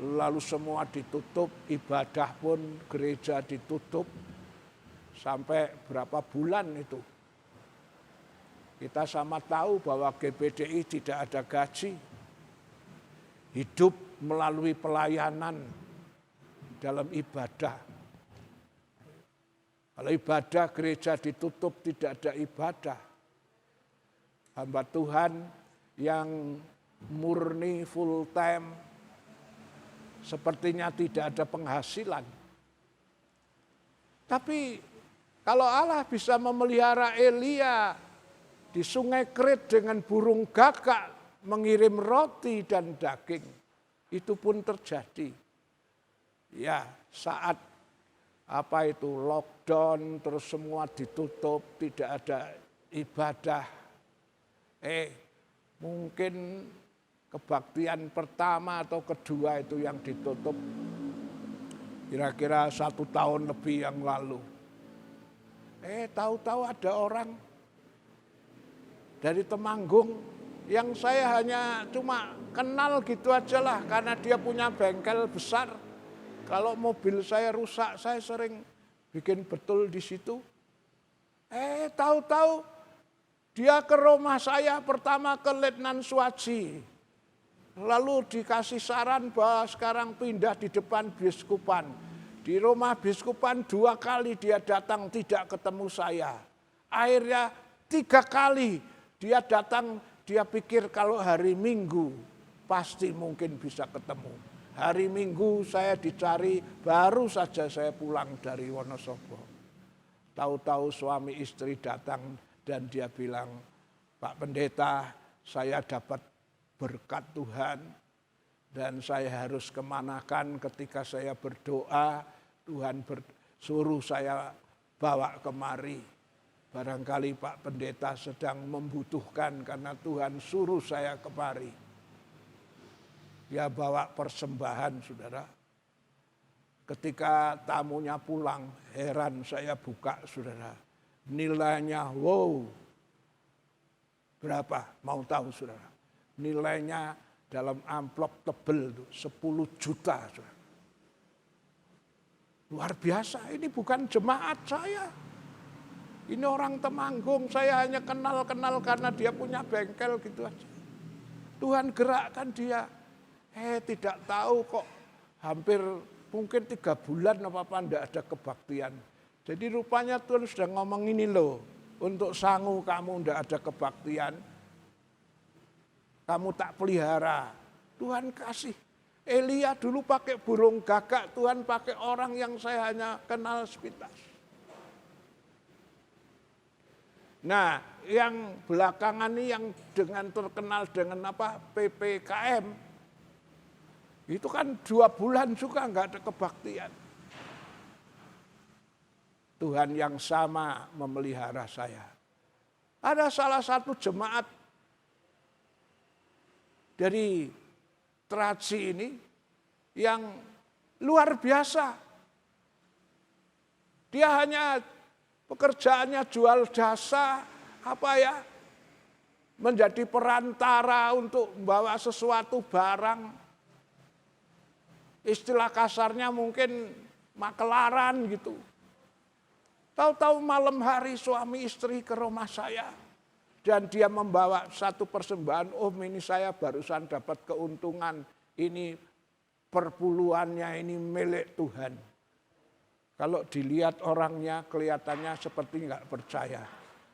lalu semua ditutup, ibadah pun gereja ditutup, sampai berapa bulan itu. Kita sama tahu bahwa GBDI tidak ada gaji, hidup melalui pelayanan dalam ibadah. Kalau ibadah gereja ditutup, tidak ada ibadah. Hamba Tuhan yang murni full time sepertinya tidak ada penghasilan. Tapi kalau Allah bisa memelihara Elia di sungai Krit dengan burung gagak mengirim roti dan daging, itu pun terjadi. Ya, saat lockdown terus semua ditutup, tidak ada ibadah. Mungkin kebaktian pertama atau kedua itu yang ditutup kira-kira 1 tahun lebih yang lalu. Tahu-tahu ada orang dari Temanggung yang saya hanya cuma kenal gitu aja lah, karena dia punya bengkel besar. Kalau mobil saya rusak, saya sering bikin betul di situ. Tahu-tahu dia ke rumah saya pertama ke Letnan Suwaji. Lalu dikasih saran bahwa sekarang pindah di depan biskupan. Di rumah biskupan 2 kali dia datang tidak ketemu saya. Akhirnya 3 kali dia datang, dia pikir kalau hari Minggu pasti mungkin bisa ketemu. Hari Minggu saya dicari, baru saja saya pulang dari Wonosobo. Tahu-tahu suami istri datang dan dia bilang, Pak Pendeta, saya dapat berkat Tuhan. Dan saya harus kemanakan ketika saya berdoa, Tuhan suruh saya bawa kemari. Barangkali Pak Pendeta sedang membutuhkan karena Tuhan suruh saya kemari. Dia bawa persembahan, saudara. Ketika tamunya pulang, heran saya buka, saudara. Nilainya, wow, berapa? Mau tahu, saudara? Nilainya dalam amplop tebel, 10 juta, saudara. Luar biasa, ini bukan jemaat saya. Ini orang Temanggung, saya hanya kenal-kenal karena dia punya bengkel gitu aja. Tuhan gerakkan dia. Tidak tahu kok hampir mungkin 3 bulan apa-apa enggak ada kebaktian. Jadi rupanya Tuhan sudah ngomong ini loh, untuk sangu kamu enggak ada kebaktian, kamu tak pelihara. Tuhan kasih. Elia dulu pakai burung gagak, Tuhan pakai orang yang saya hanya kenal sepintas. Nah, yang belakangan ini yang dengan terkenal dengan apa PPKM, itu kan 2 bulan juga enggak ada kebaktian. Tuhan yang sama memelihara saya. Ada salah satu jemaat dari Teraci ini yang luar biasa. Dia hanya pekerjaannya jual jasa, menjadi perantara untuk membawa sesuatu barang. Istilah kasarnya mungkin makelaran gitu. Tahu-tahu malam hari suami istri ke rumah saya. Dan dia membawa satu persembahan, ini saya barusan dapat keuntungan. Ini perpuluhannya ini milik Tuhan. Kalau dilihat orangnya kelihatannya seperti nggak percaya.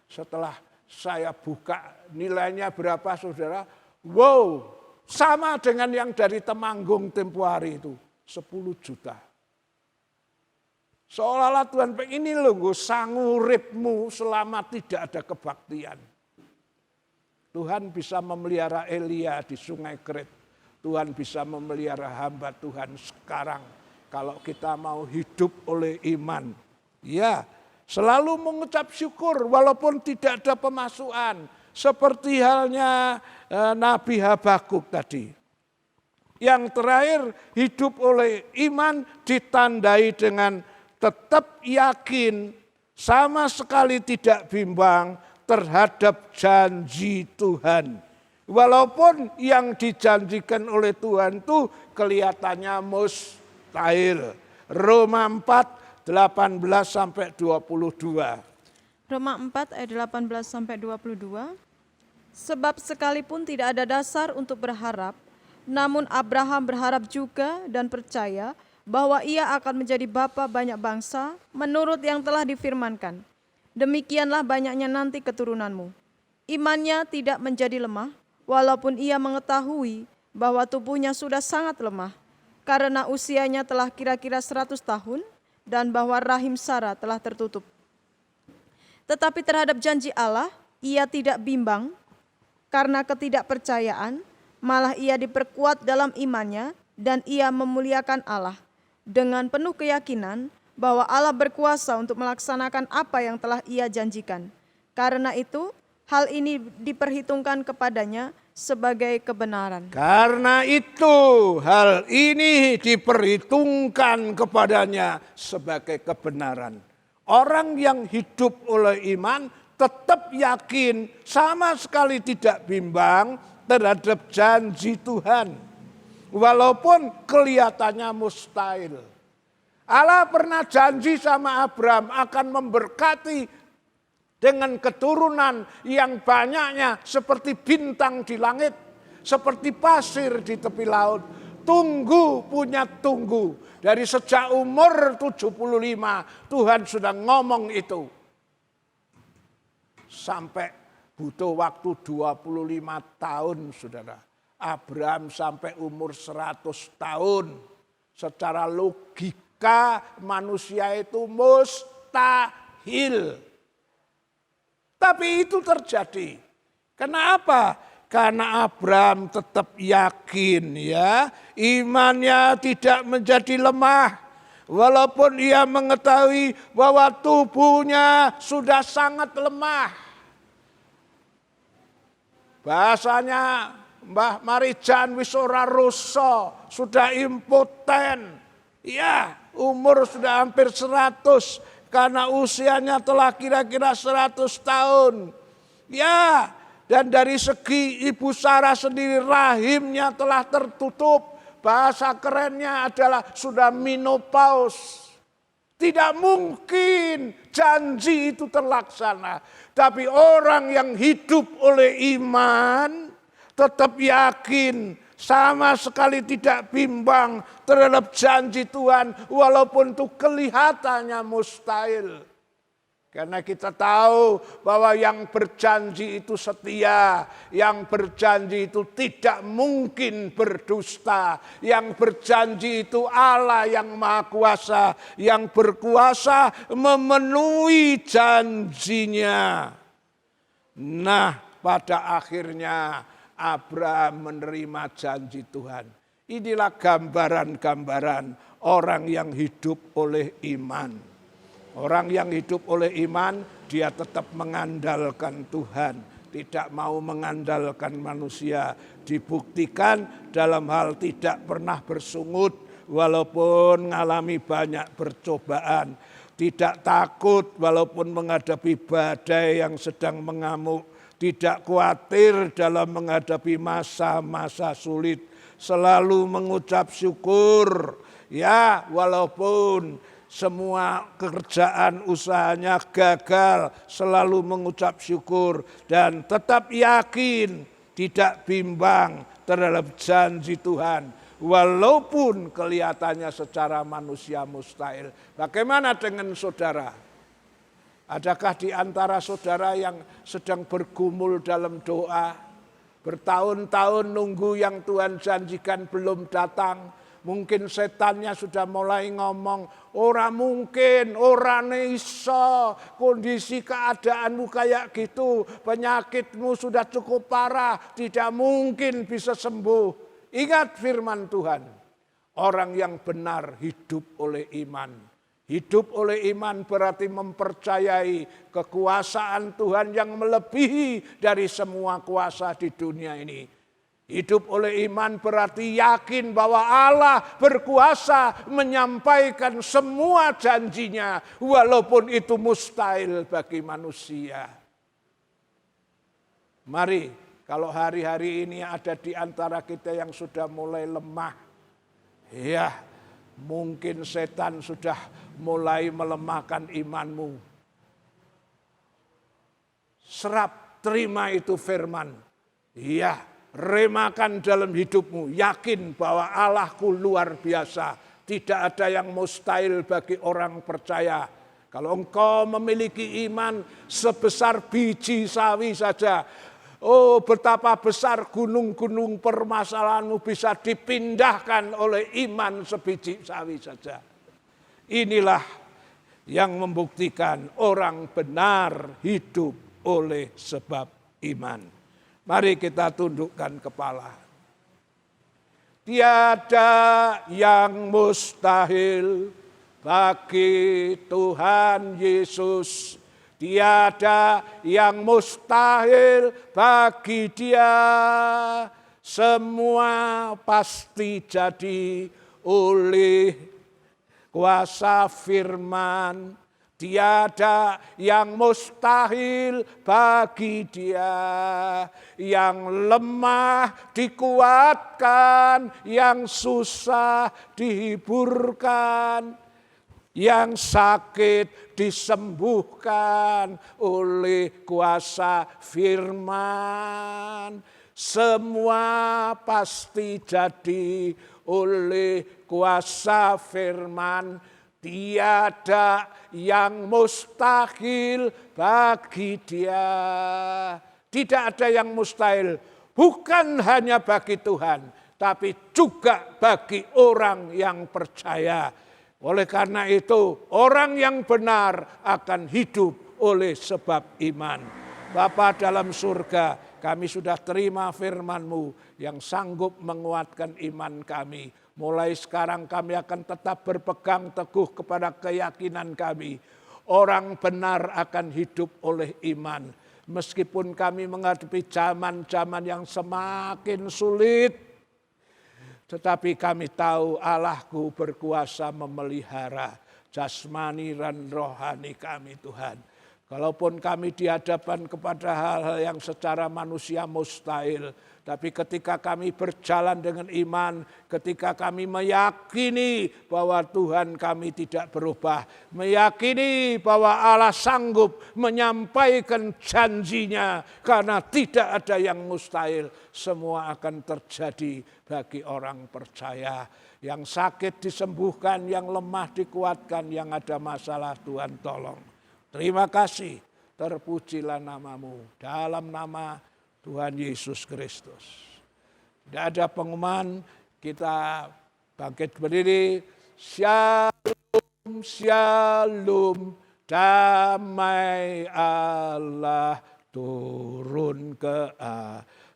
Setelah saya buka nilainya berapa saudara? Wow, sama dengan yang dari Temanggung tempo hari itu. 10 juta. Seolah-olah Tuhan ini loh sangu uripmu selama tidak ada kebaktian. Tuhan bisa memelihara Elia di Sungai Kerit. Tuhan bisa memelihara hamba Tuhan sekarang. Kalau kita mau hidup oleh iman. Ya, selalu mengucap syukur walaupun tidak ada pemasukan. Seperti halnya Nabi Habakuk tadi. Yang terakhir, hidup oleh iman ditandai dengan tetap yakin, sama sekali tidak bimbang terhadap janji Tuhan. Walaupun yang dijanjikan oleh Tuhan itu kelihatannya mustahil. Roma 4, 18-22. Roma 4 ayat 18-22. Sebab sekalipun tidak ada dasar untuk berharap, namun Abraham berharap juga dan percaya bahwa ia akan menjadi bapa banyak bangsa menurut yang telah difirmankan. Demikianlah banyaknya nanti keturunanmu. Imannya tidak menjadi lemah, walaupun ia mengetahui bahwa tubuhnya sudah sangat lemah, karena usianya telah kira-kira 100 tahun, dan bahwa rahim Sarah telah tertutup. Tetapi terhadap janji Allah, ia tidak bimbang, karena ketidakpercayaan, malah ia diperkuat dalam imannya, dan ia memuliakan Allah, dengan penuh keyakinan, bahwa Allah berkuasa untuk melaksanakan apa yang telah ia janjikan. Karena itu, hal ini diperhitungkan kepadanya sebagai kebenaran. Karena itu, hal ini diperhitungkan kepadanya sebagai kebenaran. Orang yang hidup oleh iman tetap yakin, sama sekali tidak bimbang terhadap janji Tuhan. Walaupun kelihatannya mustahil. Allah pernah janji sama Abraham akan memberkati dengan keturunan yang banyaknya seperti bintang di langit, seperti pasir di tepi laut. Tunggu punya tunggu. Dari sejak umur 75 Tuhan sudah ngomong itu. Sampai butuh waktu 25 tahun saudara. Abraham sampai umur 100 tahun. Secara logika manusia itu mustahil. Tapi itu terjadi. Kenapa? Karena Abraham tetap yakin ya, imannya tidak menjadi lemah. Walaupun ia mengetahui bahwa tubuhnya sudah sangat lemah. Bahasanya Mbah Marijan wis ora ruso, sudah impoten. Ya, umur sudah hampir 100 karena usianya telah kira-kira 100 tahun. Ya, dan dari segi Ibu Sarah sendiri rahimnya telah tertutup. Bahasa kerennya adalah sudah menopause. Tidak mungkin janji itu terlaksana. Tapi orang yang hidup oleh iman tetap yakin, sama sekali tidak bimbang terhadap janji Tuhan walaupun itu kelihatannya mustahil. Karena kita tahu bahwa yang berjanji itu setia, yang berjanji itu tidak mungkin berdusta, yang berjanji itu Allah yang Maha Kuasa, yang berkuasa memenuhi janjinya. Nah, pada akhirnya Abraham menerima janji Tuhan. Inilah gambaran-gambaran orang yang hidup oleh iman. Orang yang hidup oleh iman, dia tetap mengandalkan Tuhan. Tidak mau mengandalkan manusia. Dibuktikan dalam hal tidak pernah bersungut, walaupun mengalami banyak percobaan. Tidak takut walaupun menghadapi badai yang sedang mengamuk. Tidak khawatir dalam menghadapi masa-masa sulit. Selalu mengucap syukur. Ya, walaupun semua kerjaan usahanya gagal, selalu mengucap syukur dan tetap yakin, tidak bimbang terhadap janji Tuhan. Walaupun kelihatannya secara manusia mustahil. Bagaimana dengan saudara? Adakah di antara saudara yang sedang bergumul dalam doa, bertahun-tahun nunggu yang Tuhan janjikan belum datang? Mungkin setannya sudah mulai ngomong, ora mungkin, ora iso, kondisi keadaanmu kayak gitu, penyakitmu sudah cukup parah, tidak mungkin bisa sembuh. Ingat firman Tuhan, orang yang benar hidup oleh iman. Hidup oleh iman berarti mempercayai kekuasaan Tuhan yang melebihi dari semua kuasa di dunia ini. Hidup oleh iman berarti yakin bahwa Allah berkuasa menyampaikan semua janjinya walaupun itu mustahil bagi manusia. Mari, kalau hari-hari ini ada di antara kita yang sudah mulai lemah, ya mungkin setan sudah mulai melemahkan imanmu. Serap, terima itu firman. Iya. Remakan dalam hidupmu, yakin bahwa Allahku luar biasa. Tidak ada yang mustahil bagi orang percaya. Kalau engkau memiliki iman sebesar biji sawi saja, oh betapa besar gunung-gunung permasalahanmu bisa dipindahkan oleh iman sebiji sawi saja. Inilah yang membuktikan orang benar hidup oleh sebab iman. Mari kita tundukkan kepala. Tiada yang mustahil bagi Tuhan Yesus. Tiada yang mustahil bagi Dia. Semua pasti jadi oleh kuasa firman. Tiada yang mustahil bagi Dia, yang lemah dikuatkan, yang susah dihiburkan, yang sakit disembuhkan oleh kuasa firman. Semua pasti jadi oleh kuasa firman. Tiada yang mustahil bagi Dia. Tidak ada yang mustahil. Bukan hanya bagi Tuhan, tapi juga bagi orang yang percaya. Oleh karena itu, orang yang benar akan hidup oleh sebab iman. Bapa dalam surga, Kami sudah terima firman-Mu yang sanggup menguatkan iman kami. Mulai sekarang kami akan tetap berpegang teguh kepada keyakinan kami. Orang benar akan hidup oleh iman. Meskipun kami menghadapi zaman-zaman yang semakin sulit, tetapi kami tahu Allahku berkuasa memelihara jasmani dan rohani kami Tuhan. Kalaupun kami dihadapkan kepada hal-hal yang secara manusia mustahil, tapi ketika kami berjalan dengan iman, ketika kami meyakini bahwa Tuhan kami tidak berubah, meyakini bahwa Allah sanggup menyampaikan janjinya, karena tidak ada yang mustahil, semua akan terjadi bagi orang percaya. Yang sakit disembuhkan, yang lemah dikuatkan, yang ada masalah Tuhan tolong. Terima kasih, terpujilah nama-Mu dalam nama Tuhan Yesus Kristus. Tidak ada pengumuman, kita bangkit berdiri. Shalom, shalom, damai Allah turun ke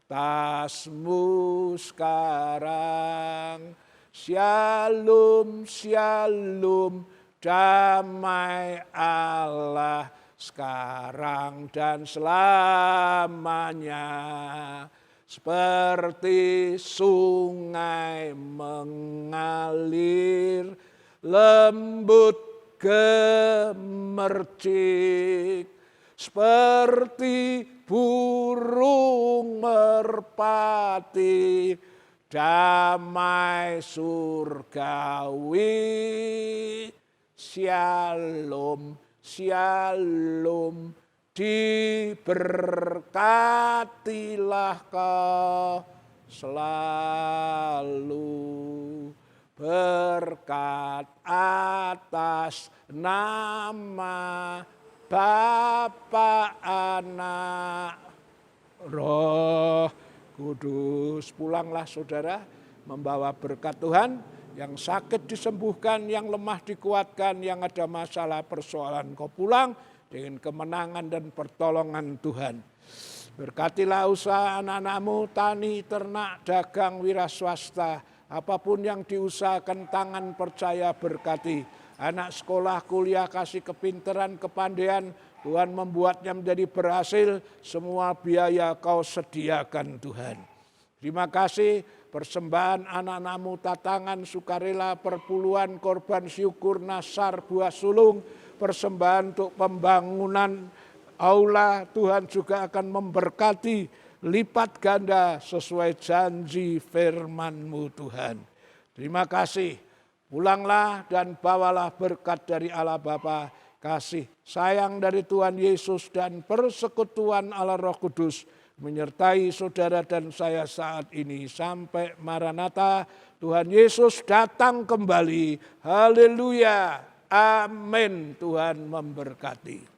atasmu sekarang. Shalom, shalom, damai Allah sekarang dan selamanya. Seperti sungai mengalir, lembut gemercik. Seperti burung merpati, damai surgawi. Shalom, shalom, diberkatilah kau selalu. Berkat atas nama Bapa, Anak, Roh Kudus. Pulanglah saudara membawa berkat Tuhan. Yang sakit disembuhkan, yang lemah dikuatkan, yang ada masalah persoalan. Kau pulang dengan kemenangan dan pertolongan Tuhan. Berkatilah usaha anak-anak-Mu, tani, ternak, dagang, wira swasta. Apapun yang diusahakan tangan percaya berkati. Anak sekolah, kuliah, kasih kepintaran, kepandaian. Tuhan membuatnya menjadi berhasil. Semua biaya Kau sediakan Tuhan. Terima kasih. Persembahan anak-anak-Mu, tatangan, sukarela, perpuluhan, korban syukur, nasar, buah sulung, persembahan untuk pembangunan aula, Tuhan juga akan memberkati lipat ganda sesuai janji firman-Mu Tuhan. Terima kasih. Pulanglah dan bawalah berkat dari Allah Bapa, kasih sayang dari Tuhan Yesus dan persekutuan Allah Roh Kudus menyertai saudara dan saya saat ini sampai Maranatha. Tuhan Yesus datang kembali. Haleluya. Amin. Tuhan memberkati.